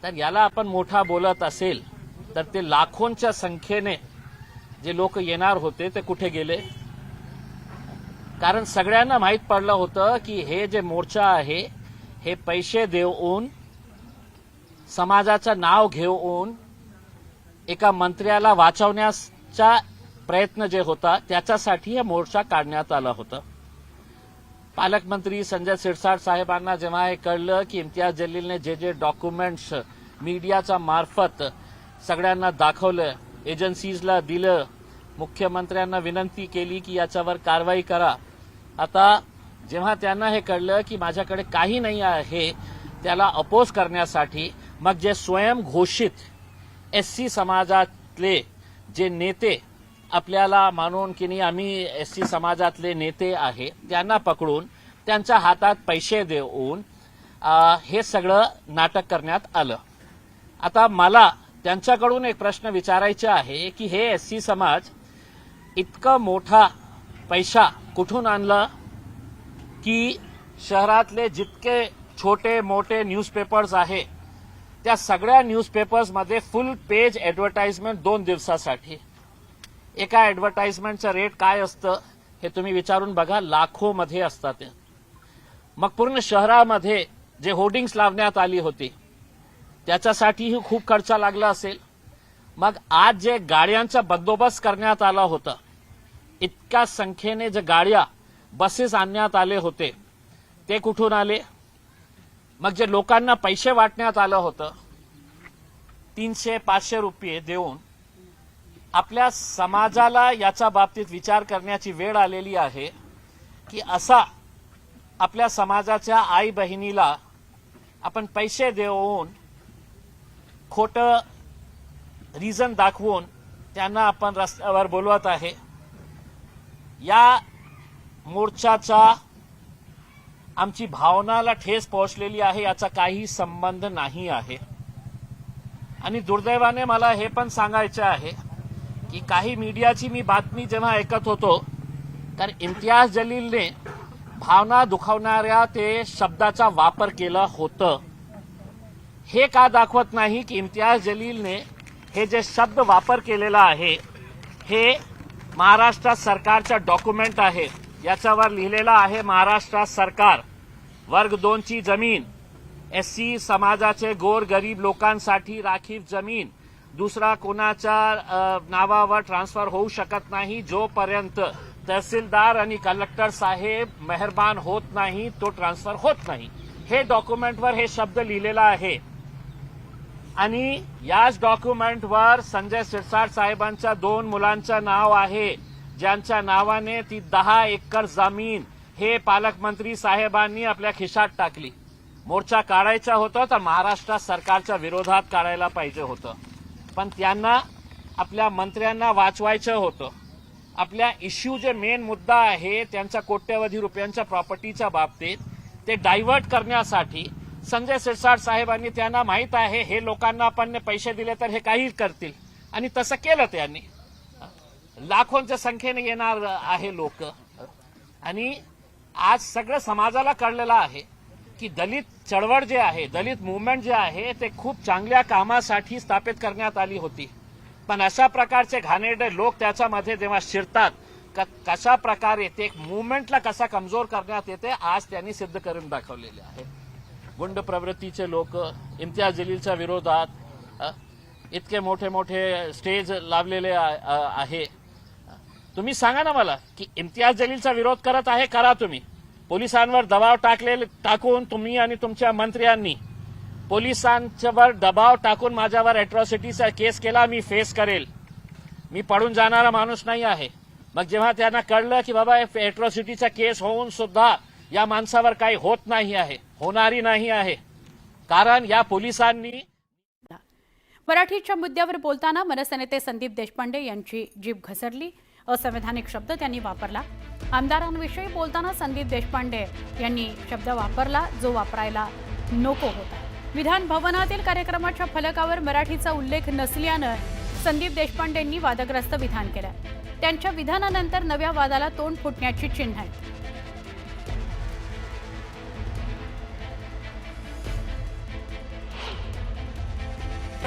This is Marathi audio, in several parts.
तर याला आपण मोठा बोलत असेल तर ते लाखोंच्या संख्येने जे लोक येणार होते ते कुठे गेले? कारण सगळ्यांना माहित पडलं होतं की हे जे मोर्चा आहे हे पैसे देऊन समाजाचं नाव घेऊन एका मंत्र्याला वाचवण्याचा प्रयत्न जे होता त्याच्यासाठी हा मोर्चा काढण्यात आला होता। पालकमंत्री संजय शिरसाट साहेबांना जेव्हा हे कळलं की इम्तियाज जलीलने जे डॉक्युमेंट्स मीडियाच्या मार्फत सगळ्यांना दाखवलं, एजन्सीजला दिलं, मुख्यमंत्र्यांना विनंती केली की याच्यावर कारवाई करा, आता जेव्हा त्यांना हे कळलं की माझ्याकडे काही नाही आहे त्याला अपोज करण्यासाठी मग जे स्वयंघोषित एससी समाजातले जे नेते आपल्याला मानून की नाही आम्ही एससी समाजातले नेते आहे त्यांना पकडून त्यांच्या हातात पैसे देऊन हे सगळं नाटक करण्यात आलं। आता मला त्यांच्याकडून एक प्रश्न विचारायचा आहे की हे एससी समाज इतका मोठा पैसा कुठून आणला की शहरातले जितके छोटे मोठे न्यूजपेपर्स आहे त्या सगळ्या न्यूजपेपर्समध्ये फुल पेज ॲडव्हर्टाइजमेंट 2 दिवसासाठी। एका ॲडव्हर्टाइजमेंटचं रेट काय असतं हे तुम्ही विचारून बघा, लाखोमध्ये असतात ते। मग पूर्ण शहरामध्ये जे होर्डिंग्स लावण्यात आली होती त्याच्यासाठीही खूप खर्च लागला असेल। मग आज जे गाड्यांचा बंदोबस्त करण्यात आला होता, इतक्या संख्येने जे गाड्या बसेस आणण्यात आले होते ते कुठून आले? मग जे लोकांना पैसे वाटण्यात आलं होतं 300-500 रुपये देऊन, आपल्या समाजाला याच्या बाबतीत विचार करण्याची वेळ आलेली आहे की असा आपल्या समाजाच्या आई बहिणीला आपण पैसे देऊन खोटं रिझन दाखवून त्यांना आपण रस्त्यावर बोलवत आहे। या मोर्चाचा आमची भावनाला ठेस पोहोचलेली आहे याचा काही संबंध नाही आहे। आणि दुर्दैवाने मला हे पण सांगायचे आहे की काही मीडियाची मी बातमी जेव्हा ऐकत होतो तर इम्तियाज जलीलने भावना दुखावणाऱ्या ते शब्दाचा वापर केला होतं। हे का दाखवत नाही की इम्तियाज जलीलने हे जे शब्द वापर केलेला आहे हे महाराष्ट्र सरकारचा डॉक्युमेंट आहे, याच्यावर लिहिलेला आहे महाराष्ट्र सरकार वर्ग 2 ची जमीन एससी समाजाचे गोरगरीब लोकांसाठी राखीव जमीन दुसरा कोणाच्या नावावर ट्रान्सफर होऊ शकत नाही जोपर्यंत तहसीलदार आणि कलेक्टर साहेब मेहरबान होत नाही तो ट्रान्सफर होत नाही। हे डॉक्युमेंटवर हे शब्द लिहिलेला आहे आणि याच डॉक्युमेंटवर संजय शिरसाट साहेबांच्या 2 मुलांचं नाव आहे ज्यांच्या नावाने ती 10 एकर जमीन हे पालकमंत्री साहेबांनी आपल्या खिशात टाकली। मोर्चा काढायचा होता तर महाराष्ट्र सरकारच्या विरोधात काढायला पाहिजे होतं, पण त्यांना आपल्या मंत्र्यांना वाचवायचं होतं। आपल्या इश्यू जे मेन मुद्दा आहे त्यांच्या कोट्यवधी रुपयांच्या प्रॉपर्टीच्या बाबतीत ते डायव्हर्ट करण्यासाठी संजय शिरसाट साहेबांनी त्यांना माहित आहे हे लोकांना आपण पैसे दिले तर हे काही करतील आणि तसं केलं त्यांनी। लाखोंच्या संख्येने येणार आहे लोक आणि आज सगळं समाजाला कळलेलं आहे की दलित चळवळ जे आहे, दलित मूवमेंट जे आहे ते खूप चांगल्या कामासाठी स्थापित करण्यात आली होती, पण अशा प्रकारचे घाणेरडे लोक त्याच्यामध्ये जेव्हा शिरतात कशा प्रकारे ते मूवमेंटला कसा कमजोर करण्यात येते आज त्यांनी सिद्ध करून दाखवलेले आहे। गुंड प्रवृत्तीचे लोक इम्तियाज जलीलच्या विरोधात इतके मोठे मोठे स्टेज लावलेले आहे। तुम्ही सांगा ना मला की इम्तियाज जलीलचा विरोध करत आहे, करा तुम्ही। पोलिसांवर दबाव टाकून तुम्ही आणि तुमच्या मंत्र्यांनी पोलिसांच्यावर दबाव टाकून माझ्यावर अॅट्रॉसिटीचा केस केला, मी फेस करेल, मी पडून जाणारा माणूस नाही आहे। मग जेव्हा त्यांना कळलं की बाबा अॅट्रॉसिटीचा केस होऊन सुद्धा या माणसावर काही होत नाही आहे, होणारी नाही आहे, कारण या पोलिसांनी मराठीच्या मुद्द्यावर बोलताना मनसे नेते संदीप देशपांडे यांची जीभ घसरली, असंवैधानिक शब्द त्यांनी वापरला। आमदारांविषयी बोलताना संदीप देशपांडे यांनी शब्द वापरला जो वापरायला नको होता। विधान भवनातील कार्यक्रमाच्या फलकावर मराठीचा उल्लेख नसल्यानं संदीप देशपांडेंनी वादग्रस्त विधान केलं। त्यांच्या विधानानंतर नव्या वादाला तोंड फुटण्याची चिन्ह आहेत।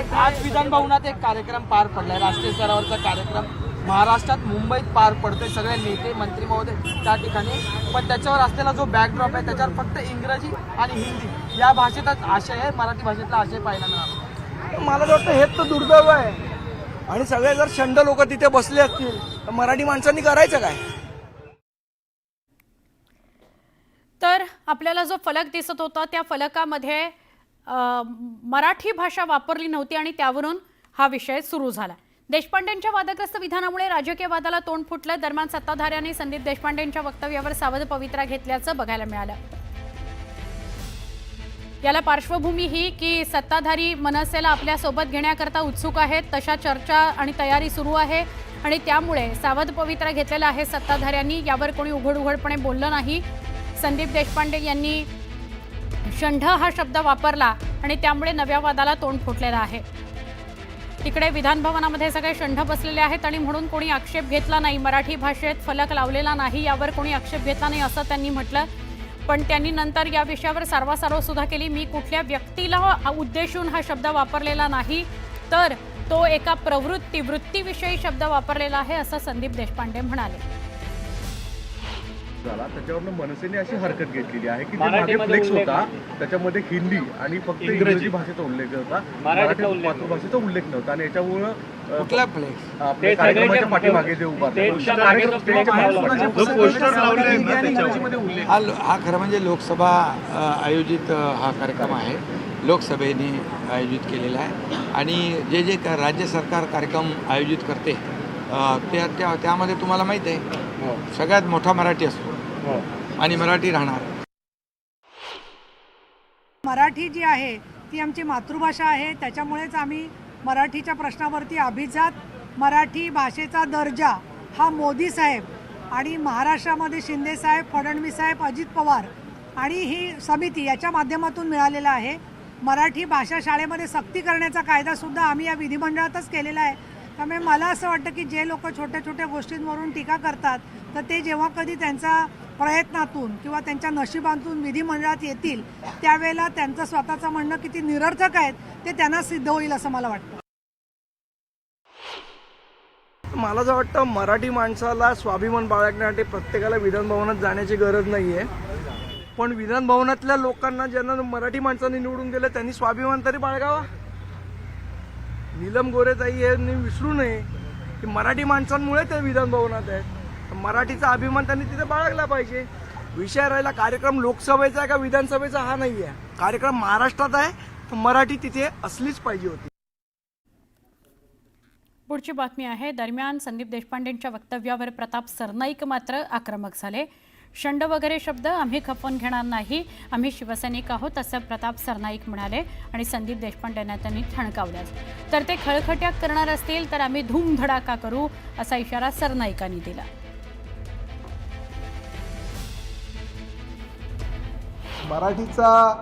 आज विधान भवनात एक कार्यक्रम पार पडलाय, राष्ट्रीय स्तरावरचा कार्यक्रम महाराष्ट्रात मुंबईत पार पडतोय, सगळे नेते मंत्री महोदय त्या ठिकाणी, पण त्याच्यावर असलेला जो बॅकड्रॉप आहे त्याच्यावर फक्त इंग्रजी आणि हिंदी या भाषेतच आशय आहे, मराठी भाषेतला आशय पाहायला मिळाला. मला तर वाटतं हेच तर दुर्दैव आहे. आणि सगळे जर शंड लोक तिथे बसले असतील तर मराठी माणसांनी करायचं काय? तर आपल्याला जो फलक दिसत होता त्या फलकामध्ये मराठी भाषा वापरली नव्हती आणि त्यावरून हा विषय सुरू झाला. देशपांडेंच्या वादग्रस्त विधानामुळे राजकीय वादाला तोंड फुटलं. दरम्यान सत्ताधाऱ्यांनी संदीप देशपांडेंच्या वक्तव्यावर सावध पवित्रा घेतल्याचं बघायला मिळालं. याला पार्श्वभूमी ही की सत्ताधारी मनसेला आपल्या सोबत घेण्याकरता उत्सुक आहेत, तशा चर्चा आणि तयारी सुरू आहे आणि त्यामुळे सावध पवित्रा घेतलेला आहे सत्ताधाऱ्यांनी. यावर कोणी उघडपणे बोललं नाही. संदीप देशपांडे यांनी शंढ हा शब्द वापरला आणि त्यामुळे नव्या वादाला तोंड फुटलेलं आहे. तिकडे विधान भवनामध्ये सगळे शंढ बसलेले आहेत आणि म्हणून कोणी आक्षेप घेतला नाही, मराठी भाषेत फलक लावलेला नाही यावर कोणी आक्षेप घेतला नाही असं त्यांनी म्हटलं. पण त्यांनी नंतर या विषयावर सारवासारव सुद्धा केली. मी कुठल्या व्यक्तीला उद्देशून हा शब्द वापरलेला नाही, तर तो एका वृत्तीविषयी शब्द वापरलेला आहे असं संदीप देशपांडे म्हणाले. त्याच्यावरनं मनसेने अशी हरकत घेतलेली आहे की मागे फ्लेक्स होता त्याच्यामध्ये हिंदी आणि फक्त इंग्रजी भाषेचा उल्लेख होता, मराठी मातृभाषेचा उल्लेख नव्हता आणि याच्यामुळं कुठला फ्लेक्स कार्यक्रमाच्या पाठीमागे जे उभा हा खरं म्हणजे लोकसभा आयोजित हा कार्यक्रम आहे, लोकसभेने आयोजित केलेला आहे आणि जे राज्य सरकार कार्यक्रम आयोजित करते त्यामध्ये तुम्हाला माहीत आहे सगळ्यात मोठा मराठी असतो आणि मराठी राहणार. मराठी जी आहे ती आमची मातृभाषा आहे, त्याच्यामुळेच आम्ही मराठीच्या प्रश्नावरती अभिजात मराठी भाषेचा दर्जा हा मोदी साहेब आणि महाराष्ट्रामध्ये शिंदे साहेब, फडणवीस साहेब, अजित पवार आणि ही समिती याच्या माध्यमातून मिळालेला आहे. मराठी भाषा शाळेमध्ये सक्ती करण्याचा कायदासुद्धा आम्ही या विधिमंडळातच केलेला आहे. त्यामुळे मला असं वाटतं की जे लोक छोट्या छोट्या गोष्टींवरून टीका करतात तर ते जेव्हा कधी त्यांचा प्रयत्नातून किंवा त्यांच्या नशिबातून विधिमंडळात येतील त्यावेळेला त्यांचं स्वतःचं म्हणणं किती निरर्थक आहेत ते त्यांना सिद्ध होईल असं मला वाटतं. मला असं वाटतं मराठी माणसाला स्वाभिमान बाळगण्यासाठी प्रत्येकाला विधान भवनात जाण्याची गरज नाही आहे, पण विधान भवनातल्या लोकांना ज्यांना मराठी माणसांनी निवडून दिलं त्यांनी स्वाभिमान तरी बाळगावा. नीलम गोरेताई यांनी विसरू नये की मराठी माणसांमुळे ते विधान भवनात आहेत, मराठीचा अभिमान त्यांनी तिथे बाळगला पाहिजे. विषय राहिला कार्यक्रम लोकसभेचा आहे का विधानसभेचा हा नाही आहे, कार्यक्रम महाराष्ट्रात आहे तर मराठी तिथे असलीच पाहिजे होती. पुढची बातमी आहे. दरम्यान संदीप देशपांडेंच्या वक्तव्यावर प्रताप सरनाईक मात्र आक्रमक झाले. शंड वगैरे शब्द आम्ही खपवून घेणार नाही, आम्ही शिवसैनिक आहोत असं प्रताप सरनाईक म्हणाले आणि संदीप देशपांडेंना त्यांनी ठणकावलं. तर ते खळखट्या करणार असतील तर आम्ही धूमधडाका करू असा इशारा सरनाईकांनी दिला. मराठीचा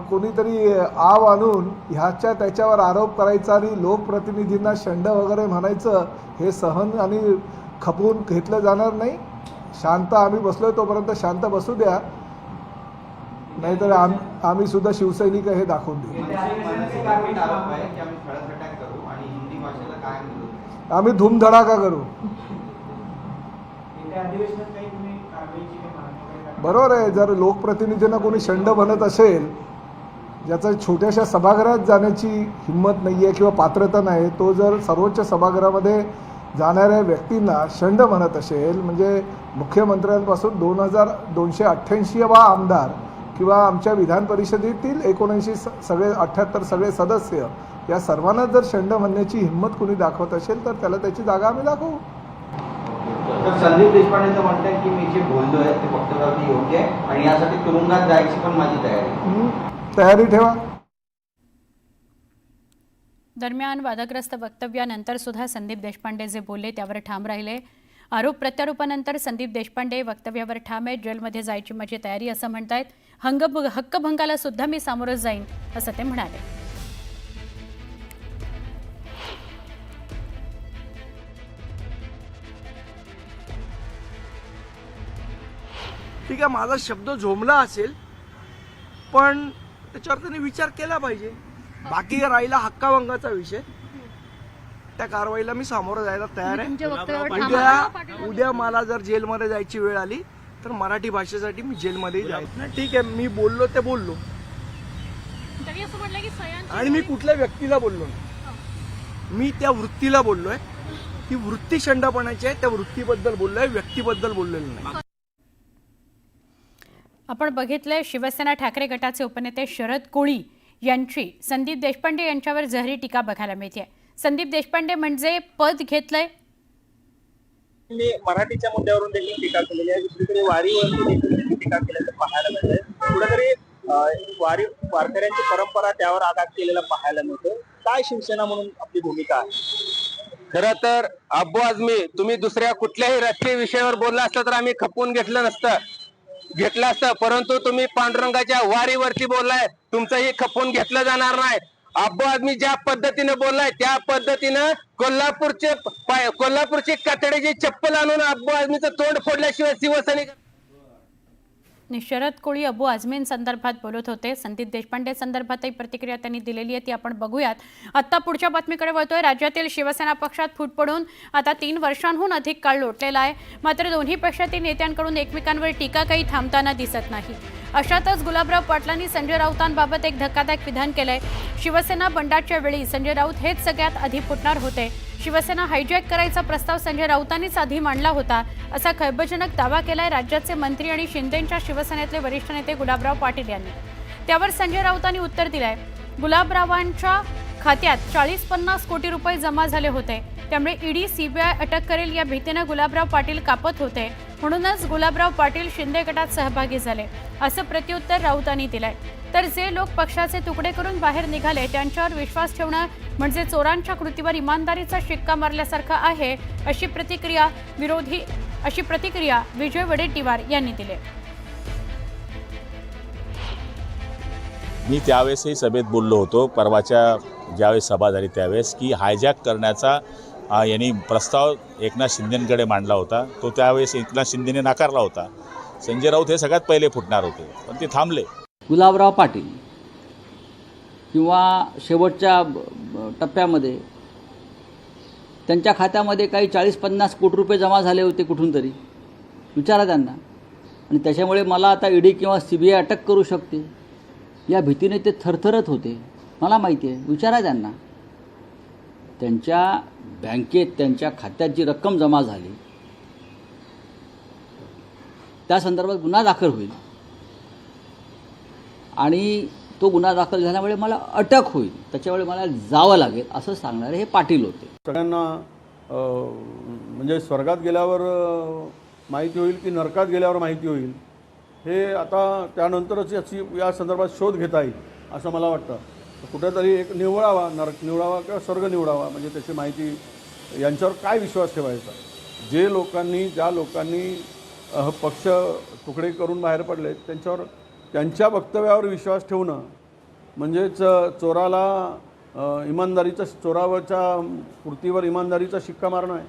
कोणीतरी आव आणून ह्याच्या त्याच्यावर आरोप करायचा आणि लोकप्रतिनिधींना शंड वगैरे म्हणायचं हे सहन आणि खपवून घेतलं जाणार नाही. शांत आम्ही बसलोय तोपर्यंत शांत बसू द्या, नाहीतर आम्ही सुद्धा शिवसैनिक हे दाखवून देऊ. आम्ही धूमधडाका करू. बरोबर आहे, जर लोकप्रतिनिधींना कोणी शंड म्हणत असेल ज्याचा छोट्याशा सभागृहात जाण्याची हिंमत नाही आहे किंवा पात्रता नाही, तो जर सर्वोच्च सभागृहामध्ये जाणाऱ्या व्यक्तींना शंड म्हणत असेल म्हणजे मुख्यमंत्र्यांपासून 2288वा आमदार किंवा आमच्या विधान परिषदेतील 79 सगळे 78 सगळे सदस्य या सर्वांना जर शंड म्हणण्याची हिंमत कोणी दाखवत असेल तर त्याला त्याची जागा आम्ही दाखवू. संदीप देशपांडेंचं म्हणणं आहे की मी जे बोललोय ते वक्तव्यावरती योग्य आहे आणि यासाठी तुरुंगात जायची पण माझी तयारी ठेवा. दरम्यान वादग्रस्त वक्तव्यानंतर सुद्धा संदीप देशपांडे जे बोलले त्यावर ठाम राहिले. आरोप प्रत्यारोपानंतर संदीप देशपांडे वक्तव्यावर ठाम आहेत. जेलमध्ये जायची माझी तयारी असं म्हणतायत. हक्कभंगाला सुद्धा मी सामोरं जाईन असं ते म्हणाले. ठीक आहे, माझा शब्द झोंबला असेल पण त्याच्यावर त्यांनी विचार केला पाहिजे. बाकी राहिला हक्काभंगाचा विषय, त्या कारवाईला मी सामोरं जायला तयार आहे. उद्या मला जर जेलमध्ये जायची वेळ आली तर मराठी भाषेसाठी मी जेलमध्ये जायचं. ठीक आहे, मी बोललो ते बोललो, आणि मी कुठल्या व्यक्तीला बोललो नाही, मी त्या वृत्तीला बोललोय. ती वृत्ती शंडपणाची आहे, त्या वृत्तीबद्दल बोललोय, व्यक्तीबद्दल बोललेलं नाही. आपण बघितलंय शिवसेना ठाकरे गटाचे उपनेते शरद कोळी यांची संदीप देशपांडे यांच्यावर जहरी टीका बघायला मिळते. संदीप देशपांडे म्हणजे पद घेतलंय, मी मराठीच्या मुद्द्यावरून देखील टीका केलेली आहे. दुसरीकडे वारीवरती देखील टीका केल्याचं पाहायला मिळतंय. कुठेतरी वारकऱ्यांची परंपरा त्यावर आघात केलेला पाहायला मिळतो. काय शिवसेना म्हणून आपली भूमिका आहे? खरं तर अब्बू आझमी, तुम्ही दुसऱ्या कुठल्याही राजकीय विषयावर बोलला असता तर आम्ही खपवून घेतलं असतं, परंतु तुम्ही पांडुरंगाच्या वारीवरती बोललाय, तुमचंही खपवून घेतलं जाणार नाही. अब्बू आझमी ज्या पद्धतीने बोललाय त्या पद्धतीनं कोल्हापूरची कातडीची चप्पल आणून अब्बू आझमीचं तोंड फोडल्याशिवाय शिवसैनिक. शरद कोळी अबू आझमींसंदर्भात बोलत होते. संदीप देशपांडे संदर्भातही प्रतिक्रिया त्यांनी दिलेली आहे, ती आपण बघूयात. आत्ता पुढच्या बातमीकडे वळतोय. राज्यातील शिवसेना पक्षात फूट पडून आता 3 वर्षांहून अधिक काळ लोटलेला आहे. मात्र दोन्ही पक्षातील नेत्यांकडून एकमेकांवर टीका काही थांबताना दिसत नाही. अशातच गुलाबराव पाटलांनी संजय राऊतांबाबत एक धक्कादायक विधान केलंय. शिवसेना बंडाच्या वेळी संजय राऊत हेच सगळ्यात आधी फुटणार होते. शिवसेना हायजॅक करायचा प्रस्ताव संजय राऊतांनीच आधी मांडला होता, असा खळबळजनक दावा केलाय राज्याचे मंत्री आणि शिंदेंच्या शिवसेनेतले वरिष्ठ नेते गुलाबराव पाटील यांनी. त्यावर संजय राऊतांनी उत्तर दिलंय. गुलाबरावांच्या खात्यात 40-50 कोटी रुपये जमा झाले होते, त्यामुळे ईडी सीबीआय अटक करेल या भीतीने गुलाबराव पाटील कापत होते, म्हणूनच गुलाबराव पाटील शिंदे गटात सहभागी झाले, असं प्रत्युत्तर राऊतांनी दिलंय. तर जे लोक पक्षाचे तुकडे करून बाहेर निघाले त्यांच्यावर विश्वास ठेवणं म्हणजे चोरांच्या कृतीवर इमानदारीचा शिक्का मारल्यासारखं आहे, अशी प्रतिक्रिया विजय वडेट्टीवार यांनी दिली. मी त्यावेळेसही सभेत बोललो होतो, परवाच्या ज्यावेळेस सभा झाली त्यावेळेस, की हायजॅक करण्याचा यांनी प्रस्ताव एकनाथ शिंदेंकडे मांडला होता. तो त्यावेळेस एकनाथ शिंदेने नाकारला होता. संजय राऊत हे सगळ्यात पहिले फुटणार होते, पण ते थांबले. गुलाबराव पाटील किंवा शेवटच्या टप्प्यामध्ये त्यांच्या खात्यामध्ये काही 40-50 कोटी रुपये जमा झाले होते कुठून तरी, विचारा त्यांना. आणि त्याच्यामुळे मला आता ईडी किंवा सीबीआय अटक करू शकते या भीतीने ते थरथरत होते, मला माहिती आहे. विचारा त्यांना. त्यांच्या बँकेत त्यांच्या खात्यात जी रक्कम जमा झाली त्या संदर्भात गुन्हा दाखल होईल आणि तो गुन्हा दाखल झाल्यामुळे मला अटक होईल, त्याच्यामुळे मला जावं लागेल असं सांगणारे हे पाटील होते. सगळ्यांना म्हणजे स्वर्गात गेल्यावर माहिती होईल की नरकात गेल्यावर माहिती होईल, हे आता त्यानंतरच या संदर्भात शोध घेता येईल असं मला वाटतं. कुठेतरी एक निवडावा, नरक निवडावा किंवा स्वर्ग निवडावा, म्हणजे त्याची माहिती यांच्यावर काय विश्वास ठेवायचा. ज्या लोकांनी पक्ष तुकडे करून बाहेर पडले त्यांच्या वक्तव्यावर विश्वास ठेवणं म्हणजेच चोरावरच्या कृतीवर इमानदारीचा शिक्का मारणं आहे.